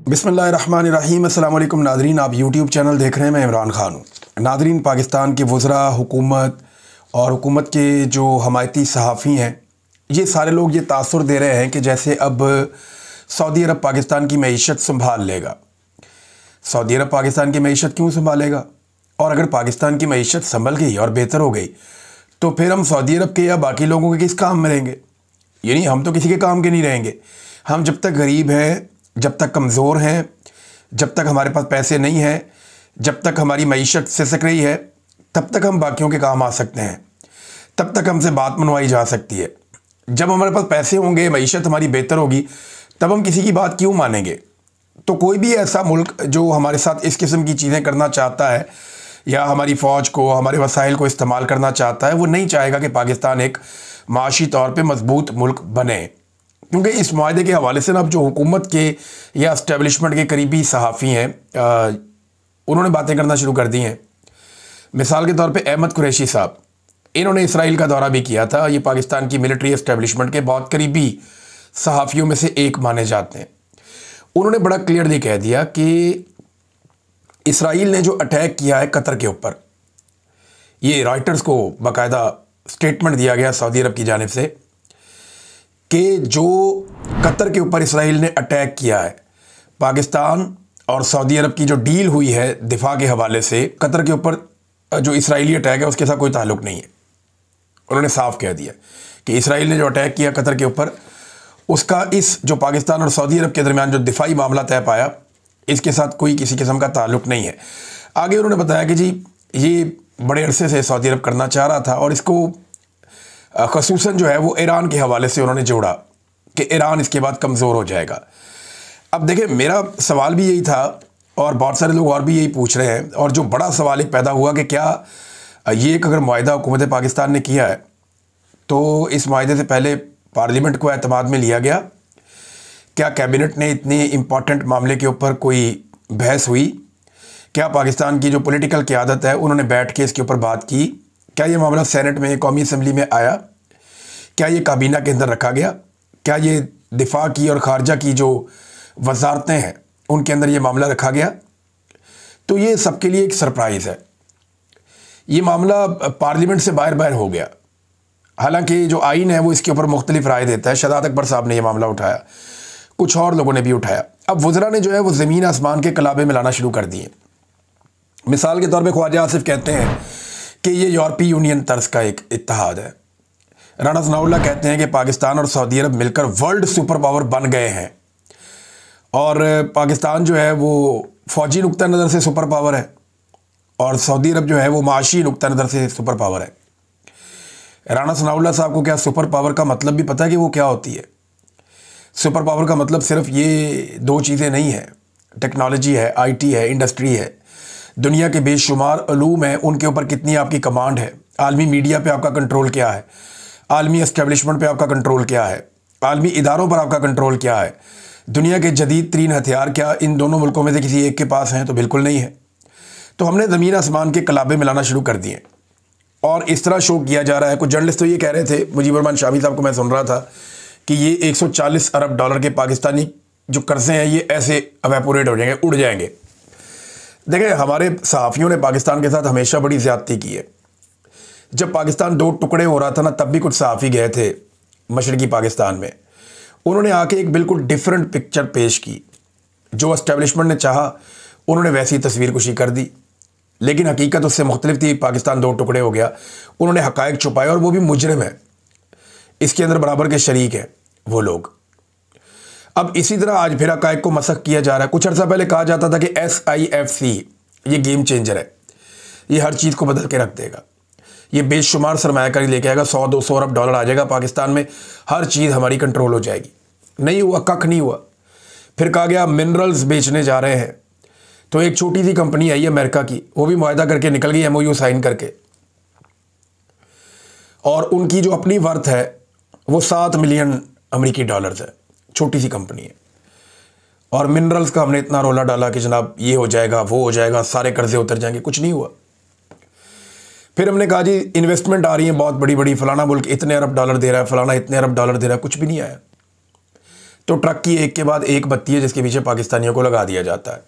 बिस्मिल्लाहिर्रहमानिर्रहीम। अस्सलाम वालेकुम नादरीन, आप यूट्यूब चैनल देख रहे हैं। मैं इमरान खान हूँ। नादरीन, पाकिस्तान के वज़रा, हुकूमत और हुकूमत के जो हमायती सहाफ़ी हैं, ये सारे लोग ये तासुर दे रहे हैं कि जैसे अब सऊदी अरब पाकिस्तान की मईशत संभाल लेगा। सऊदी अरब पाकिस्तान की मईशत क्यों संभालेगा? और अगर पाकिस्तान की मईशत संभल गई और बेहतर हो गई तो फिर हम सऊदी अरब के या बाकी लोगों के किस काम में रहेंगे? यानी हम तो किसी के काम के नहीं रहेंगे। हम जब तक गरीब हैं, जब तक कमज़ोर हैं, जब तक हमारे पास पैसे नहीं हैं, जब तक हमारी मईशत सिसक रही है, तब तक हम बाकियों के काम आ सकते हैं, तब तक हमसे बात मनवाई जा सकती है। जब हमारे पास पैसे होंगे, मईशत हमारी बेहतर होगी, तब हम किसी की बात क्यों मानेंगे? तो कोई भी ऐसा मुल्क जो हमारे साथ इस किस्म की चीज़ें करना चाहता है या हमारी फ़ौज को, हमारे वसाइल को इस्तेमाल करना चाहता है, वो नहीं चाहेगा कि पाकिस्तान एक माशी तौर पे मजबूत मुल्क बने। क्योंकि इस माहदे के हवाले से ना अब जो हुकूमत के या इस्टेब्लिशमेंट के करीबी सहाफ़ी हैं, उन्होंने बातें करना शुरू कर दी हैं। मिसाल के तौर पे अहमद कुरैशी साहब, इन्होंने इसराइल का दौरा भी किया था। ये पाकिस्तान की मिलिट्री इस्टेब्लिशमेंट के बहुत करीबी सहाफ़ियों में से एक माने जाते हैं। उन्होंने बड़ा क्लियरली कह दिया कि इसराइल ने जो अटैक किया है कतर के ऊपर, ये रॉयटर्स को बाकायदा स्टेटमेंट दिया गया सऊदी अरब की जानिब से कि जो कतर के ऊपर इसराइल ने अटैक किया है, पाकिस्तान और सऊदी अरब की जो डील हुई है दिफा के हवाले से, कतर के ऊपर जो इसराइली अटैक है उसके साथ कोई ताल्लुक़ नहीं है। उन्होंने साफ कह दिया कि इसराइल ने जो अटैक किया कतर के ऊपर, उसका इस जो पाकिस्तान और सऊदी अरब के दरमियान जो दिफाई मामला तय पाया, इसके साथ कोई किसी किस्म का ताल्लुक़ नहीं है। आगे उन्होंने बताया कि जी ये बड़े अरसे से सऊदी अरब करना चाह रहा था और इसको ख़ुसूसन जो है वो ईरान के हवाले से उन्होंने जोड़ा कि ईरान इसके बाद कमज़ोर हो जाएगा। अब देखिए, मेरा सवाल भी यही था और बहुत सारे लोग और भी यही पूछ रहे हैं, और जो बड़ा सवाल एक पैदा हुआ कि क्या ये एक अगर मुआहिदा हुकूमत पाकिस्तान ने किया है तो इस मुआहिदे से पहले पार्लियामेंट को एतमाद में लिया गया? क्या कैबिनेट ने इतने इम्पॉर्टेंट मामले के ऊपर कोई बहस हुई? क्या पाकिस्तान की जो पॉलिटिकल क़यादत है उन्होंने बैठ के इसके ऊपर बात की? क्या ये मामला सेनेट में, कौमी असम्बली में आया? क्या ये काबीना के अंदर रखा गया? क्या ये दिफा की और खारजा की जो वजारतें हैं उनके अंदर ये मामला रखा गया? तो ये सबके लिए एक सरप्राइज़ है। ये मामला पार्लियामेंट से बाहर बाहर हो गया। हालांकि जो आइन है वो इसके ऊपर मुख्तलिफ राय देता है। शहजाद अकबर साहब ने यह मामला उठाया, कुछ और लोगों ने भी उठाया। अब वज़रा ने जो है वो ज़मीन आसमान के कलाबे मिलाना शुरू कर दिए। मिसाल के तौर पे ख्वाजा आसिफ कहते हैं कि ये यूरोपीय यूनियन तर्ज का एक इत्तेहाद है। राना सनाउल्लाह कहते हैं कि पाकिस्तान और सऊदी अरब मिलकर वर्ल्ड सुपर पावर बन गए हैं और पाकिस्तान जो है वो फ़ौजी नुक्ता नज़र से सुपर पावर है और सऊदी अरब जो है वो माशी नुक्ता नज़र से सुपर पावर है। राना सनाउल्लाह साहब को क्या सुपर पावर का मतलब भी पता है कि वो क्या होती है? सुपर पावर का मतलब सिर्फ ये दो चीज़ें नहीं है। टेक्नोलॉजी है, आईटी है, इंडस्ट्री है, दुनिया के बेशुमार अलूम हैं, उनके ऊपर कितनी आपकी कमांड है, आलमी मीडिया पे आपका कंट्रोल क्या है, आलमी एस्टेब्लिशमेंट पे आपका कंट्रोल क्या है, आलमी इदारों पर आपका कंट्रोल क्या है, दुनिया के जदीद तरीन हथियार क्या इन दोनों मुल्कों में से किसी एक के पास हैं? तो बिल्कुल नहीं है। तो हमने ज़मीन आसमान के कलाबे मिलाना शुरू कर दिए और इस तरह शो किया जा रहा है। कुछ जर्नलिस्ट तो ये कह रहे थे, मुजीबर रहमान शामी साहब को मैं सुन रहा था कि ये 140 अरब डॉलर के पाकिस्तानी जो कर्जे हैं ये ऐसे अवेपोरेट हो जाएंगे, उड़ जाएंगे। देखिए, हमारे सहाफ़ियों ने पाकिस्तान के साथ हमेशा बड़ी ज़्यादती की है। जब पाकिस्तान दो टुकड़े हो रहा था ना, तब भी कुछ सहाफ़ी गए थे मशरक़ी पाकिस्तान में, उन्होंने आके एक बिल्कुल डिफरेंट पिक्चर पेश की। जो एस्टेब्लिशमेंट ने चाहा उन्होंने वैसी तस्वीर कुशी कर दी, लेकिन हकीकत उससे मुख्तलिफ थी। पाकिस्तान दो टुकड़े हो गया, उन्होंने हक़ाइक़ छुपाए और वो भी मुजरिम है, इसके अंदर बराबर के शरीक हैं वो लोग। अब इसी तरह आज फिर हक़ाइक़ को मसख़ किया जा रहा है। कुछ अर्सा पहले कहा जाता था कि SIFC ये गेम चेंजर है, ये हर चीज़ को बदल के रख देगा, ये बेशुमार सरमायाकारी लेके आएगा, 100-200 अरब डॉलर आ जाएगा पाकिस्तान में, हर चीज़ हमारी कंट्रोल हो जाएगी। नहीं हुआ, कख नहीं हुआ। फिर कहा गया मिनरल्स बेचने जा रहे हैं, तो एक छोटी सी कंपनी आई अमेरिका की, वो भी मुआहदा करके निकल गई, MOU साइन करके, और उनकी जो अपनी वर्थ है वो 7 मिलियन अमेरिकी डॉलर्स है। छोटी सी कंपनी है और मिनरल्स का हमने इतना रोला डाला कि जनाब ये हो जाएगा, वो हो जाएगा, सारे कर्जे उतर जाएंगे, कुछ नहीं हुआ। फिर हमने कहा जी इन्वेस्टमेंट आ रही है बहुत बड़ी बड़ी, फलाना मुल्क इतने अरब डॉलर दे रहा है, फलाना इतने अरब डॉलर दे रहा है, कुछ भी नहीं आया। तो ट्रक की एक के बाद एक बत्ती है जिसके पीछे पाकिस्तानियों को लगा दिया जाता है।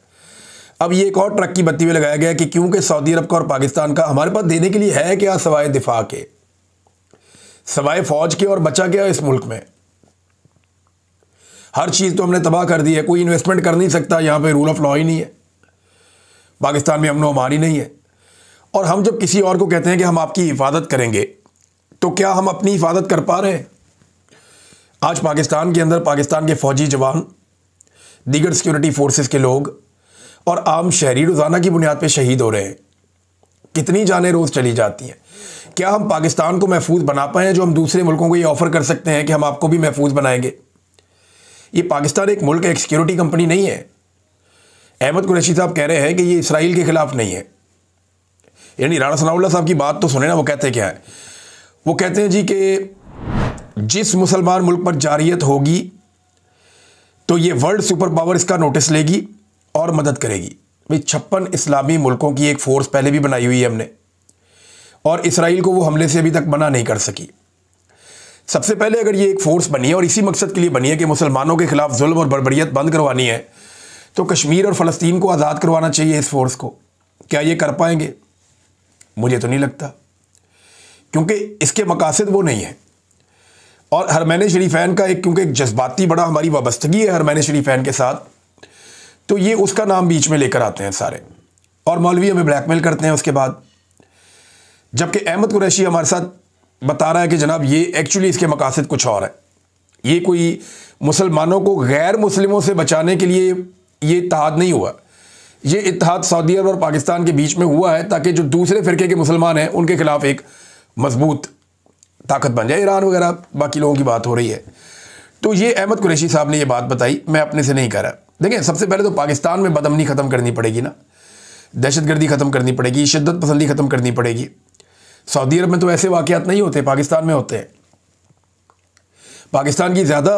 अब ये एक और ट्रक की बत्ती में लगाया गया कि क्योंकि सऊदी अरब का और पाकिस्तान का हमारे पास देने के लिए है क्या सवाए दिफा के, सवाए फौज के, और बचा क्या इस मुल्क में? हर चीज़ तो हमने तबाह कर दी है, कोई इन्वेस्टमेंट कर नहीं सकता, यहाँ पे रूल ऑफ लॉ ही नहीं है, पाकिस्तान में अमन व अमान ही नहीं है। और हम जब किसी और को कहते हैं कि हम आपकी हिफाजत करेंगे, तो क्या हम अपनी हिफाजत कर पा रहे हैं? आज पाकिस्तान के अंदर पाकिस्तान के फौजी जवान, दीगर सिक्योरिटी फोर्सेस के लोग और आम शहरी रोज़ाना की बुनियाद पे शहीद हो रहे हैं। कितनी जानें रोज़ चली जाती हैं। क्या हम पाकिस्तान को महफूज बना पाए, जो हम दूसरे मुल्कों को ये ऑफ़र कर सकते हैं कि हम आपको भी महफूज बनाएंगे? ये पाकिस्तान एक मुल्क, एक सिक्योरिटी कंपनी नहीं है। अहमद कुरैशी साहब कह रहे हैं कि ये इसराइल के खिलाफ नहीं है। यानी राणा सनाउल्लाह साहब की बात तो सुने ना, वो कहते क्या है? वो कहते हैं जी कि जिस मुसलमान मुल्क पर जारियत होगी तो ये वर्ल्ड सुपर पावर इसका नोटिस लेगी और मदद करेगी। भाई 56 इस्लामी मुल्कों की एक फ़ोर्स पहले भी बनाई हुई है हमने, और इसराइल को वो हमले से अभी तक मना नहीं कर सकी। सबसे पहले अगर ये एक फ़ोर्स बनी है और इसी मकसद के लिए बनी है कि मुसलमानों के खिलाफ जुल्म और बर्बरियत बंद करवानी है, तो कश्मीर और फ़लस्तीन को आज़ाद करवाना चाहिए इस फ़ोर्स को। क्या ये कर पाएंगे? मुझे तो नहीं लगता, क्योंकि इसके मकासद वो नहीं है। और हरमैन शरीफैन का एक, क्योंकि एक जज्बाती बड़ा हमारी वाबस्तगी है हरमैन शरीफैन के साथ, तो ये उसका नाम बीच में लेकर आते हैं सारे, और मौलवी हमें ब्लैकमेल करते हैं उसके बाद। जबकि अहमद कुरैशी हमारे साथ बता रहा है कि जनाब ये एक्चुअली इसके मकासद कुछ और है। ये कोई मुसलमानों को गैर मुस्लिमों से बचाने के लिए ये इत्तेहाद नहीं हुआ। ये इत्तेहाद सऊदी अरब और पाकिस्तान के बीच में हुआ है ताकि जो दूसरे फ़िरके के मुसलमान हैं उनके खिलाफ एक मजबूत ताकत बन जाए। ईरान वगैरह बाकी लोगों की बात हो रही है। तो ये अहमद कुरैशी साहब ने ये बात बताई, मैं अपने से नहीं कर रहा। देखें, सबसे पहले तो पाकिस्तान में बदअमनी ख़त्म करनी पड़ेगी ना, दहशतगर्दी ख़त्म करनी पड़ेगी, शिद्दत पसंदी ख़त्म करनी पड़ेगी। सऊदी अरब में तो ऐसे वाक़यात नहीं होते, पाकिस्तान में होते हैं। पाकिस्तान की ज़्यादा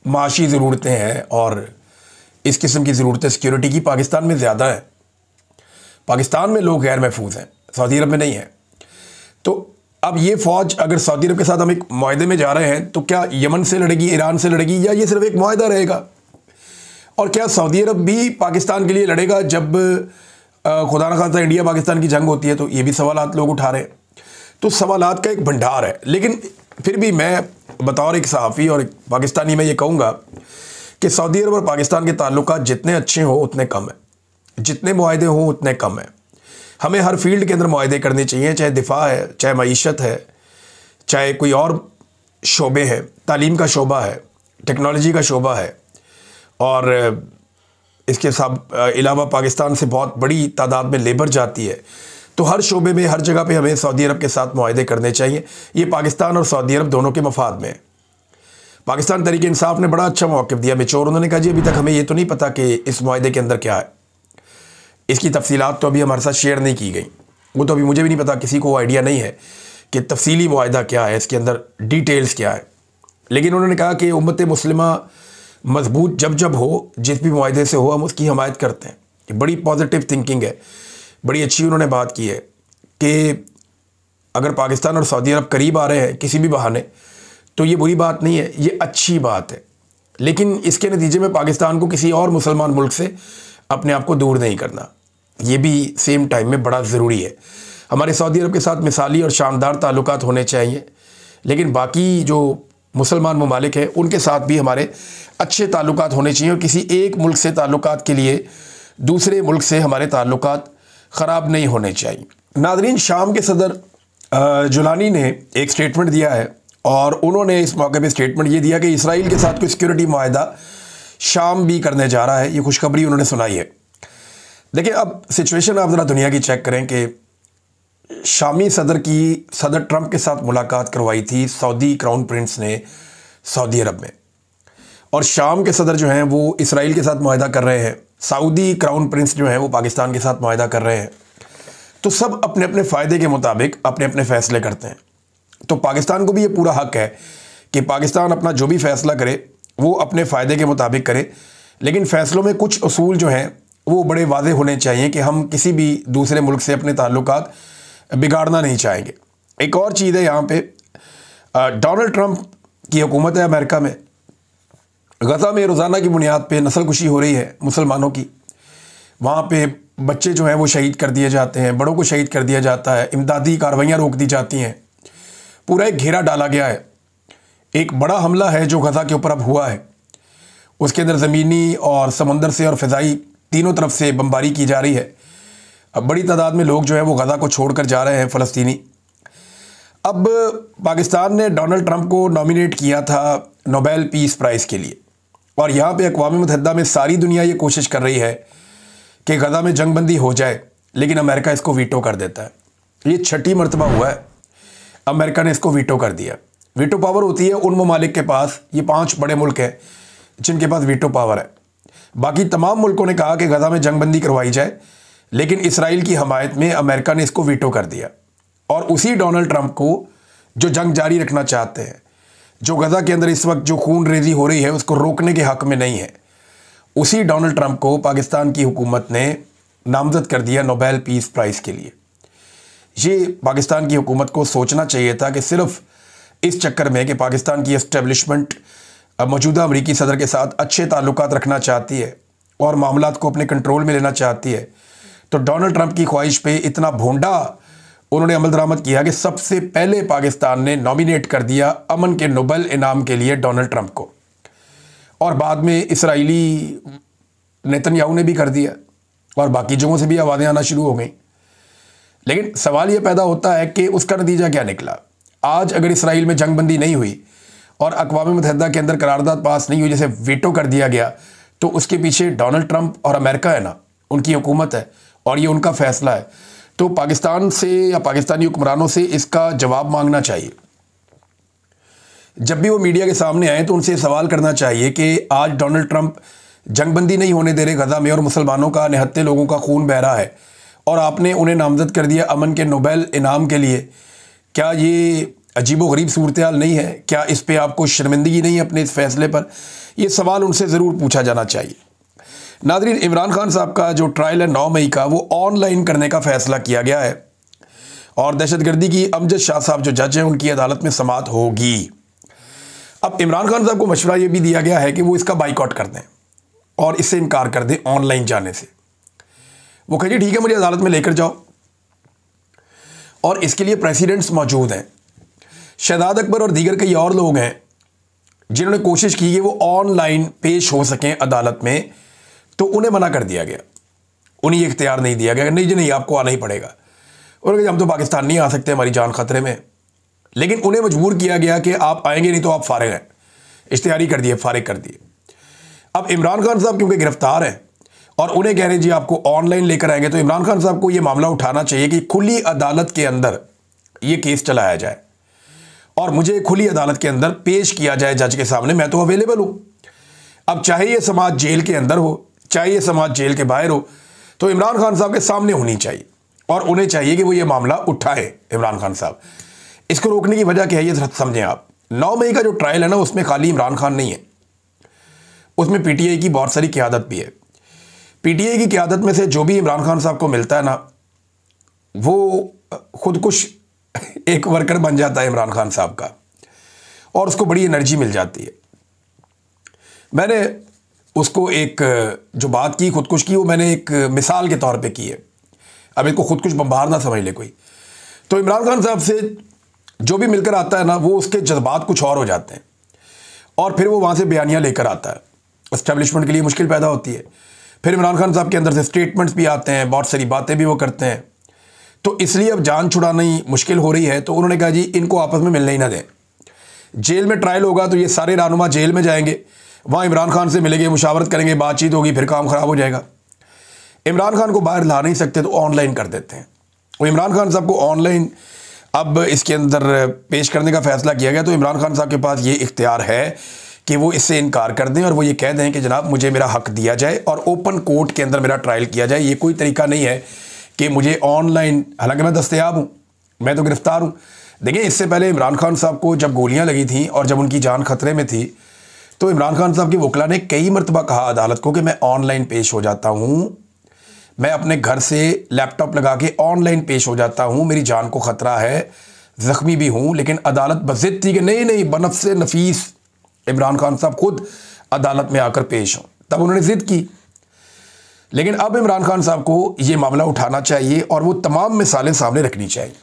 माशी ज़रूरतें हैं और इस किस्म की ज़रूरतें सिक्योरिटी की पाकिस्तान में ज़्यादा है। पाकिस्तान में लोग गैर महफूज हैं, सऊदी अरब में नहीं है। तो अब ये फ़ौज अगर सऊदी अरब के साथ हम एक मुआहदे में जा रहे हैं, तो क्या यमन से लड़ेगी, ईरान से लड़ेगी, या ये सिर्फ एक मुआहदा रहेगा? और क्या सऊदी अरब भी पाकिस्तान के लिए लड़ेगा जब खुदा न खास्ता इंडिया पाकिस्तान की जंग होती है? तो ये भी सवालात लोग उठा रहे हैं। तो सवालात का एक भंडार है। लेकिन फिर भी मैं बतौर एक सहाफ़ी और एक पाकिस्तानी मैं ये कहूँगा कि सऊदी अरब और पाकिस्तान के ताल्लुकात जितने अच्छे हों उतने कम हैं, जितने मुआहदे हों उतने कम हैं। हमें हर फील्ड के अंदर मुआहदे करने चाहिए, चाहे दिफा है, चाहे मईशत है, चाहे कोई और शोबे हैं, तालीम का शोबा है, टेक्नोलॉजी का शोबा है, और इसके अलावा पाकिस्तान से बहुत बड़ी तादाद में लेबर जाती है। तो हर शोबे में, हर जगह पे हमें सऊदी अरब के साथ मुआहदे करने चाहिए। ये पाकिस्तान और सऊदी अरब दोनों के मफाद में है। पाकिस्तान तहरीक इंसाफ ने बड़ा अच्छा मौक़िफ़ दिया मेच्योर। उन्होंने कहा जी अभी तक हमें ये तो नहीं पता कि इस मुआहदे के अंदर क्या है, इसकी तफसीलात तो अभी हमारे साथ शेयर नहीं की गई। वो तो अभी मुझे भी नहीं पता, किसी को आइडिया नहीं है कि तफसीली मुआहदा क्या है, इसके अंदर डिटेल्स क्या है। लेकिन उन्होंने कहा कि उम्मत मुस्लिमा मजबूत जब हो, जिस भी मुआहदे से हो हम उसकी हमायत करते हैं। ये बड़ी पॉजिटिव थिंकिंग है, बड़ी अच्छी उन्होंने बात की है कि अगर पाकिस्तान और सऊदी अरब करीब आ रहे हैं किसी भी बहाने, तो ये बुरी बात नहीं है, ये अच्छी बात है। लेकिन इसके नतीजे में पाकिस्तान को किसी और मुसलमान मुल्क से अपने आप को दूर नहीं करना, ये भी सेम टाइम में बड़ा ज़रूरी है। हमारे सऊदी अरब के साथ मिसाली और शानदार ताल्लुकात होने चाहिए, लेकिन बाकी जो मुसलमान ममालिक हैं उनके साथ भी हमारे अच्छे ताल्लुकात होने चाहिए। और किसी एक मुल्क से ताल्लुकात के लिए दूसरे मुल्क से हमारे ताल्लुकात ख़राब नहीं होने चाहिए। नाज़रीन, शाम के सदर जुलानी ने एक स्टेटमेंट दिया है, और उन्होंने इस मौके पे स्टेटमेंट ये दिया कि इसराइल के साथ कोई सिक्योरिटी मुआहदा शाम भी करने जा रहा है। ये खुशखबरी उन्होंने सुनाई है। देखिए, अब सिचुएशन आप ज़रा दुनिया की चेक करें कि शामी सदर ट्रंप के साथ मुलाकात करवाई थी सऊदी क्राउन प्रिंस ने सऊदी अरब में, और शाम के सदर जो हैं वो इसराइल के साथ मुआहदा कर रहे हैं, सऊदी क्राउन प्रिंस जो हैं वो पाकिस्तान के साथ मुआहदा कर रहे हैं। तो सब अपने अपने फ़ायदे के मुताबिक अपने अपने फ़ैसले करते हैं। तो पाकिस्तान को भी ये पूरा हक़ है कि पाकिस्तान अपना जो भी फ़ैसला करे वो अपने फ़ायदे के मुताबिक करे, लेकिन फ़ैसलों में कुछ उसूल जो हैं वो बड़े वाज़ेह होने चाहिए कि हम किसी भी दूसरे मुल्क से अपने ताल्लुकात बिगाड़ना नहीं चाहेंगे। एक और चीज़ है यहाँ पे, डोनाल्ड ट्रंप की हुकूमत है अमेरिका में, गज़ा में रोज़ाना की बुनियाद पे नस्लकुशी हो रही है मुसलमानों की। वहाँ पे बच्चे जो हैं वो शहीद कर दिए जाते हैं, बड़ों को शहीद कर दिया जाता है, इमदादी कार्रवाइयाँ रोक दी जाती हैं, पूरा एक घेरा डाला गया है। एक बड़ा हमला है जो गज़ा के ऊपर अब हुआ है, उसके अंदर ज़मीनी और समंदर से और फ़िज़ाई तीनों तरफ से बमबारी की जा रही है। अब बड़ी तादाद में लोग जो है वो गज़ा को छोड़ कर जा रहे हैं, फ़लस्तीनी। अब पाकिस्तान ने डोनाल्ड ट्रंप को नॉमिनेट किया था नोबेल पीस प्राइज़ के लिए, और यहाँ पे अक़वाम मुत्तहिदा में सारी दुनिया ये कोशिश कर रही है कि गज़ा में जंगबंदी हो जाए, लेकिन अमेरिका इसको वीटो कर देता है। ये छठी मरतबा हुआ है अमेरिका ने इसको वीटो कर दिया। वीटो पावर होती है उन ममालिक के पास, ये 5 बड़े मुल्क हैं जिनके पास वीटो पावर है। बाकी तमाम मुल्कों ने कहा कि गज़ा में जंगबंदी करवाई जाए, लेकिन इसराइल की हमायत में अमेरिका ने इसको वीटो कर दिया। और उसी डोनाल्ड ट्रंप को जो जंग जारी रखना चाहते हैं, जो गज़ा के अंदर इस वक्त जो खून रेजी हो रही है उसको रोकने के हक़ में नहीं है, उसी डोनाल्ड ट्रंप को पाकिस्तान की हुकूमत ने नामज़द कर दिया नोबेल पीस प्राइज़ के लिए। ये पाकिस्तान की हुकूमत को सोचना चाहिए था कि सिर्फ इस चक्कर में कि पाकिस्तान की एस्टेब्लिशमेंट मौजूदा अमरीकी सदर के साथ अच्छे ताल्लुकात रखना चाहती है और मामलात को अपने कंट्रोल में लेना चाहती है, तो डोनाल्ड ट्रंप की ख्वाहिश पे इतना भोंडा उन्होंने अमल दरामद किया कि सबसे पहले पाकिस्तान ने नॉमिनेट कर दिया अमन के नोबेल इनाम के लिए डोनाल्ड ट्रंप को, और बाद में इसराइली नेतन्याहू ने भी कर दिया और बाकी जगहों से भी आवाज़ें आना शुरू हो गई। लेकिन सवाल ये पैदा होता है कि उसका नतीजा क्या निकला। आज अगर इसराइल में जंगबंदी नहीं हुई और अक़वाम मुत्तहिदा के अंदर करारदाद पास नहीं हुई, जैसे वीटो कर दिया गया, तो उसके पीछे डोनाल्ड ट्रंप और अमेरिका है ना, उनकी हुकूमत है और ये उनका फ़ैसला है। तो पाकिस्तान से या पाकिस्तानी हुक्मरानों से इसका जवाब मांगना चाहिए। जब भी वो मीडिया के सामने आए तो उनसे सवाल करना चाहिए कि आज डोनाल्ड ट्रंप जंगबंदी नहीं होने दे रहे गज़ा में और मुसलमानों का, निहत्ते लोगों का खून बह रहा है, और आपने उन्हें नामज़द कर दिया अमन के नोबेल इनाम के लिए। क्या ये अजीबो-गरीब सूरत-ए-हाल नहीं है? क्या इस पे आपको शर्मिंदगी नहीं है अपने इस फ़ैसले पर? ये सवाल उनसे ज़रूर पूछा जाना चाहिए। नाज़रीन, इमरान खान साहब का जो ट्रायल है 9 मई का, वो ऑनलाइन करने का फ़ैसला किया गया है और दहशतगर्दी की अमजद शाह साहब जो जज हैं उनकी अदालत में समाअत होगी। अब इमरान खान साहब को मशवरा ये भी दिया गया है कि वो इसका बाइकआउट कर दें और इससे इनकार कर दें ऑनलाइन जाने से। वो कहिए ठीक है, मुझे अदालत में लेकर जाओ, और इसके लिए प्रेसिडेंट्स मौजूद हैं। शहजाद अकबर और दीगर कई और लोग हैं जिन्होंने कोशिश की कि वो ऑनलाइन पेश हो सकें अदालत में, तो उन्हें मना कर दिया गया, उन्हें ये इख्तियार नहीं दिया गया, नहीं जी नहीं, आपको आना ही पड़ेगा। और हम तो पाकिस्तान नहीं आ सकते, हमारी जान खतरे में। लेकिन उन्हें मजबूर किया गया कि आप आएंगे नहीं तो आप फारिग हैं, इश्तिहारी कर दिए, फारिग कर दिए। अब इमरान खान साहब क्योंकि गिरफ्तार हैं और उन्हें कह रहे हैं जी आपको ऑनलाइन लेकर आएंगे, तो इमरान खान साहब को ये मामला उठाना चाहिए कि खुली अदालत के अंदर ये केस चलाया जाए और मुझे खुली अदालत के अंदर पेश किया जाए जज के सामने। मैं तो अवेलेबल हूँ। अब चाहे ये समाज जेल के अंदर हो, चाहे ये समाज जेल के बाहर हो, तो इमरान खान साहब के सामने होनी चाहिए और उन्हें चाहिए कि वो ये मामला उठाए। इमरान खान साहब, इसको रोकने की वजह क्या है ये समझें आप। 9 मई का जो ट्रायल है ना, उसमें खाली इमरान खान नहीं है, उसमें पीटीआई की बहुत सारी क़यादत भी है। पीटीआई की क़यादत में से जो भी इमरान खान साहब को मिलता है ना, वो खुदकुश एक वर्कर बन जाता है इमरान खान साहब का, और उसको बड़ी एनर्जी मिल जाती है। मैंने उसको एक जो बात की खुदकुश की, वो मैंने एक मिसाल के तौर पे की है। अब इसको खुदकुश बम्बार ना समझ ले कोई। तो इमरान खान साहब से जो भी मिलकर आता है ना, वो उसके जज्बात कुछ और हो जाते हैं और फिर वो वहाँ से बयानियाँ लेकर आता है। एस्टेब्लिशमेंट के लिए मुश्किल पैदा होती है। फिर इमरान खान साहब के अंदर से स्टेटमेंट्स भी आते हैं, बहुत सारी बातें भी वो करते हैं। तो इसलिए अब जान छुड़ानी मुश्किल हो रही है, तो उन्होंने कहा जी इनको आपस में मिलने ही ना दें। जेल में ट्रायल होगा तो ये सारे रहनुमा जेल में जाएंगे, वहाँ इमरान खान से मिलेंगे, मुशावरत करेंगे, बातचीत होगी, फिर काम ख़राब हो जाएगा। इमरान खान को बाहर ला नहीं सकते तो ऑनलाइन कर देते हैं। वो इमरान खान साहब को ऑनलाइन अब इसके अंदर पेश करने का फ़ैसला किया गया। तो इमरान खान साहब के पास ये इख्तियार है कि वो इससे इनकार कर दें और वो ये कह दें कि जनाब मुझे मेरा हक़ दिया जाए और ओपन कोर्ट के अंदर मेरा ट्रायल किया जाए। ये कोई तरीका नहीं है कि मुझे ऑनलाइन, हालांकि मैं दस्तयाब हूँ, मैं तो गिरफ़्तार हूँ। देखिए, इससे पहले इमरान खान साहब को जब गोलियाँ लगी थी और जब उनकी जान खतरे में थी, तो इमरान खान साहब की वकला ने कई मरतबा कहा अदालत को कि मैं ऑनलाइन पेश हो जाता हूँ, मैं अपने घर से लैपटॉप लगा के ऑनलाइन पेश हो जाता हूँ, मेरी जान को ख़तरा है, ज़ख्मी भी हूँ। लेकिन अदालत बज़िद थी कि नहीं नहीं, बनफ़्से नफीस इमरान खान साहब खुद अदालत में आकर पेश हों। तब उन्होंने ज़िद की, लेकिन अब इमरान खान साहब को ये मामला उठाना चाहिए और वो तमाम मिसालें सामने रखनी चाहिए।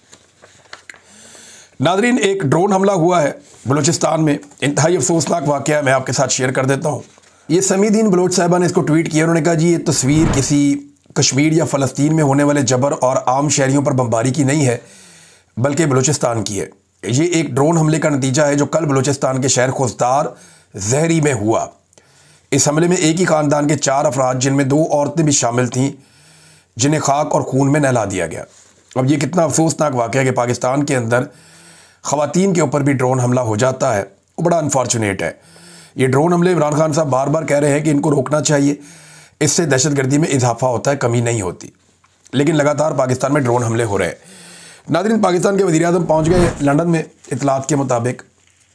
नादरीन, एक ड्रोन हमला हुआ है बलूचिस्तान में, इंतहाई अफसोसनाक वाक़या मैं आपके साथ शेयर कर देता हूँ। ये समीदीन बलोच साहिबा ने इसको ट्वीट किया। उन्होंने कहा जी ये तस्वीर किसी कश्मीर या फ़लस्तीन में होने वाले जबर और आम शहरियों पर बमबारी की नहीं है, बल्कि बलूचिस्तान की है। ये एक ड्रोन हमले का नतीजा है जो कल बलूचिस्तान के शहर खुजदार जहरी में हुआ। इस हमले में एक ही ख़ानदान के 4 अफराद, जिनमें 2 औरतें भी शामिल थीं, जिन्हें खाक और खून में नहला दिया गया। अब ये कितना अफसोसनाक वाक़या है कि पाकिस्तान के अंदर ख़वातीन के ऊपर भी ड्रोन हमला हो जाता है, वो बड़ा अनफॉर्चुनेट है। ये ड्रोन हमले इमरान खान साहब बार बार कह रहे हैं कि इनको रोकना चाहिए, इससे दहशतगर्दी में इजाफा होता है, कमी नहीं होती, लेकिन लगातार पाकिस्तान में ड्रोन हमले हो रहे हैं। नाज़रीन, पाकिस्तान के वज़ीर-ए-आज़म पहुँच गए लंदन में इतलात के मुताबिक,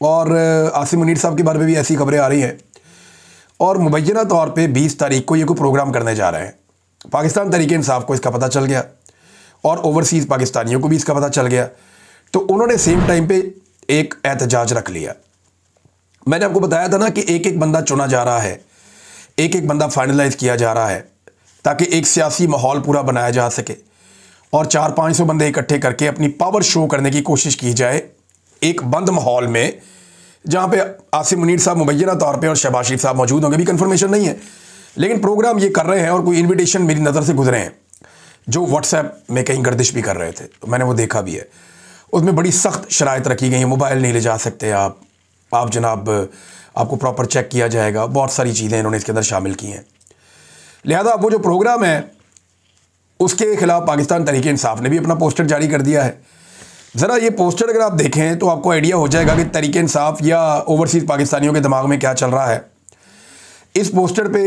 और आसिम मुनीर साहब के बारे में भी ऐसी खबरें आ रही हैं, और मुबैना तौर पे 20 तारीख को ये कोई प्रोग्राम करने जा रहे हैं। पाकिस्तान तहरीक-ए-इंसाफ को इसका पता चल गया और ओवरसीज़ पाकिस्तानियों को भी इसका पता चल गया, तो उन्होंने सेम टाइम पे एक एहतजाज रख लिया। मैंने आपको बताया था ना कि एक एक बंदा चुना जा रहा है, एक एक बंदा फाइनलाइज किया जा रहा है, ताकि एक सियासी माहौल पूरा बनाया जा सके और 400-500 बंदे इकट्ठे करके अपनी पावर शो करने की कोशिश की जाए एक बंद माहौल में, जहाँ पे आसिम मुनीर साहब मुबैना तौर पे और शहबाज शरीफ साहब मौजूद होंगे। भी कंफर्मेशन नहीं है, लेकिन प्रोग्राम ये कर रहे हैं और कोई इन्विटेशन मेरी नज़र से गुजरे हैं जो व्हाट्सएप में कहीं गर्दिश भी कर रहे थे, तो मैंने वो देखा भी है। उसमें बड़ी सख्त शराइत रखी गई हैं, मोबाइल नहीं ले जा सकते आप जनाब, आपको प्रॉपर चेक किया जाएगा, बहुत सारी चीज़ें इन्होंने इसके अंदर शामिल की हैं। लिहाजा वो जो प्रोग्राम है उसके ख़िलाफ़ पाकिस्तान तहरीक-ए-इंसाफ ने भी अपना पोस्टर जारी कर दिया है। ज़रा ये पोस्टर अगर आप देखें तो आपको आइडिया हो जाएगा कि तहरीक-ए-इंसाफ या ओवरसीज़ पाकिस्तानियों के दिमाग में क्या चल रहा है। इस पोस्टर पे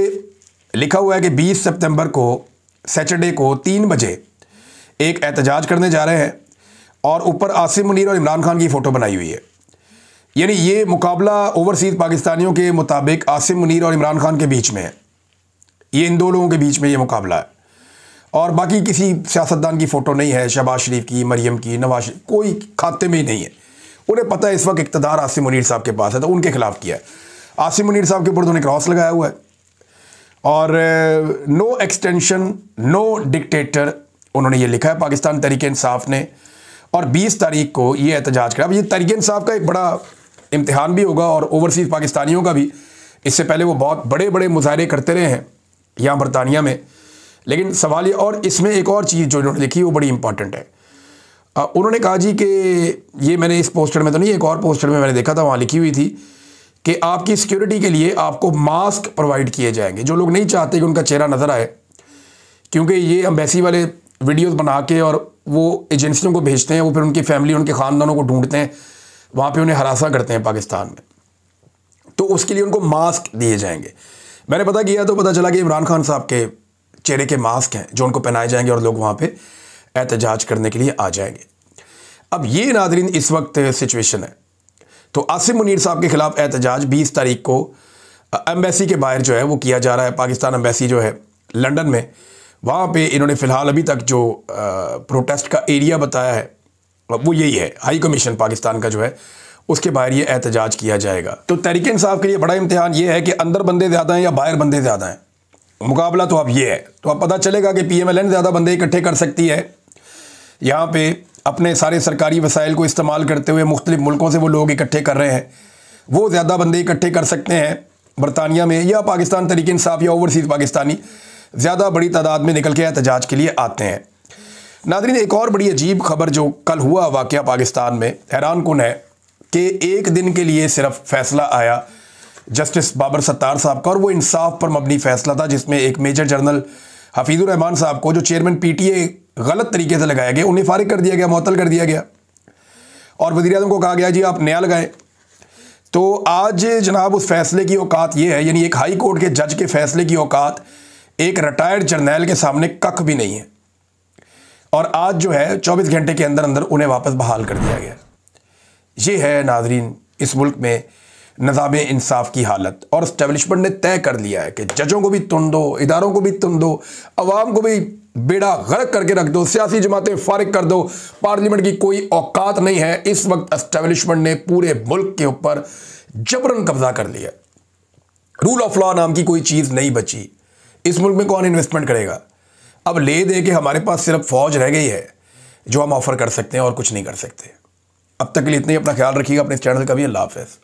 लिखा हुआ है कि 20 सितंबर को सैटरडे को 3 बजे एक एहतजाज करने जा रहे हैं, और ऊपर आसिम मुनीर और इमरान खान की फ़ोटो बनाई हुई है। यानी ये मुकाबला ओवरसीज़ पाकिस्तानियों के मुताबिक आसिम मुनीर और इमरान खान के बीच में है। ये इन दो लोगों के बीच में ये मुकाबला है, और बाकी किसी सियासतदान की फ़ोटो नहीं है, शहबाज शरीफ की, मरियम की, नवाज शरीफ, कोई खाते में ही नहीं है। उन्हें पता है इस वक्त इक़्तिदार आसिम मुनीर साहब के पास है, तो उनके खिलाफ़ किया है। आसिम मुनीर साहब के ऊपर उन्होंने क्रॉस लगाया हुआ है, और नो एक्सटेंशन नो डिक्टेटर उन्होंने ये लिखा है पाकिस्तान तहरीक-ए-इंसाफ ने, और 20 तारीख को ये एहतजाज करा। अब ये तहरीक-ए-इंसाफ का एक बड़ा इम्तिहान भी होगा और ओवरसीज़ पाकिस्तानियों का भी। इससे पहले वो बहुत बड़े बड़े मुजाहरे करते रहे हैं यहाँ बरतानिया में, लेकिन सवाल ये, और इसमें एक और चीज़ जो इन्होंने लिखी वो बड़ी इंपॉर्टेंट है। उन्होंने कहा जी कि ये मैंने इस पोस्टर में तो नहीं, एक और पोस्टर में मैंने देखा था, वहाँ लिखी हुई थी कि आपकी सिक्योरिटी के लिए आपको मास्क प्रोवाइड किए जाएंगे। जो लोग नहीं चाहते कि उनका चेहरा नज़र आए, क्योंकि ये एम्बेसी वाले वीडियोस बना के और वो एजेंसियों को भेजते हैं, वो फिर उनकी फैमिली, उनके ख़ानदानों को ढूंढते हैं, वहाँ पे उन्हें हरासा करते हैं पाकिस्तान में, तो उसके लिए उनको मास्क दिए जाएंगे। मैंने पता किया तो पता चला कि इमरान खान साहब के चेहरे के मास्क हैं जो उनको पहनाए जाएंगे और लोग वहाँ पे एहतजाज करने के लिए आ जाएंगे। अब ये नादरीन इस वक्त सिचुएशन है। तो आसिम मुनीर साहब के ख़िलाफ़ एहतजाज 20 तारीख को एम्बेसी के बाहर जो है वो किया जा रहा है। पाकिस्तान एम्बेसी जो है लंदन में, वहाँ पे इन्होंने फ़िलहाल अभी तक जो प्रोटेस्ट का एरिया बताया है वो यही है, हाई कमीशन पाकिस्तान का जो है उसके बाहर ये एहतजाज किया जाएगा। तो तहरीक-ए-इंसाफ के लिए बड़ा इम्तिहान ये है कि अंदर बंदे ज़्यादा हैं या बाहर बंदे ज़्यादा हैं। मुकाबला तो अब ये है, तो अब पता चलेगा कि PMLN ज़्यादा बंदे इकट्ठे कर सकती है, यहाँ पे अपने सारे सरकारी वसाइल को इस्तेमाल करते हुए मुख्तलिफ मुल्कों से वो लोग इकट्ठे कर रहे हैं, वो ज़्यादा बंदे इकट्ठे कर सकते हैं बरतानिया में, या पाकिस्तान तहरीक-ए-इंसाफ या ओवरसीज़ पाकिस्तानी ज़्यादा बड़ी तादाद में निकल के एहतजाज के लिए आते हैं। नाज़रीन, एक और बड़ी अजीब खबर जो कल हुआ वाक़या पाकिस्तान में हैरान कुन है कि एक दिन के लिए सिर्फ फैसला आया जस्टिस बाबर सत्तार साहब का, और वो इंसाफ पर मबनी फ़ैसला था, जिसमें एक मेजर जनरल हफीज़ुर रहमान साहब को, जो चेयरमैन PTA गलत तरीके से लगाया गया, उन्हें फारिग कर दिया गया, मुअत्तल कर दिया गया, और वज़ीर-ए-आज़म को कहा गया जी आप नया लगाएं। तो आज जनाब उस फैसले की औकात ये है, यानी एक हाई कोर्ट के जज के फैसले की औकात एक रिटायर्ड जर्नैल के सामने कख भी नहीं है, और आज जो है 24 घंटे के अंदर अंदर उन्हें वापस बहाल कर दिया गया। ये है नाजरीन इस मुल्क में निज़ाम इंसाफ की हालत, और इस्टेब्लिशमेंट ने तय कर लिया है कि जजों को भी तुन दो, इदारों को भी तुन दो, अवाम को भी बेड़ा गर्क करके रख दो, सियासी जमातें फारिग कर दो, पार्लियामेंट की कोई औकात नहीं है। इस वक्त इस्टेब्लिशमेंट ने पूरे मुल्क के ऊपर जबरन कब्जा कर लिया। रूल ऑफ लॉ नाम की कोई चीज़ नहीं बची। इस मुल्क में कौन इन्वेस्टमेंट करेगा? अब ले दे के हमारे पास सिर्फ फौज रह गई है जो हम ऑफर कर सकते हैं और कुछ नहीं कर सकते। अब तक के लिए इतना ही। अपना ख्याल रखिएगा, अपने चैनल का भी। अल्लाह हाफ़िज़।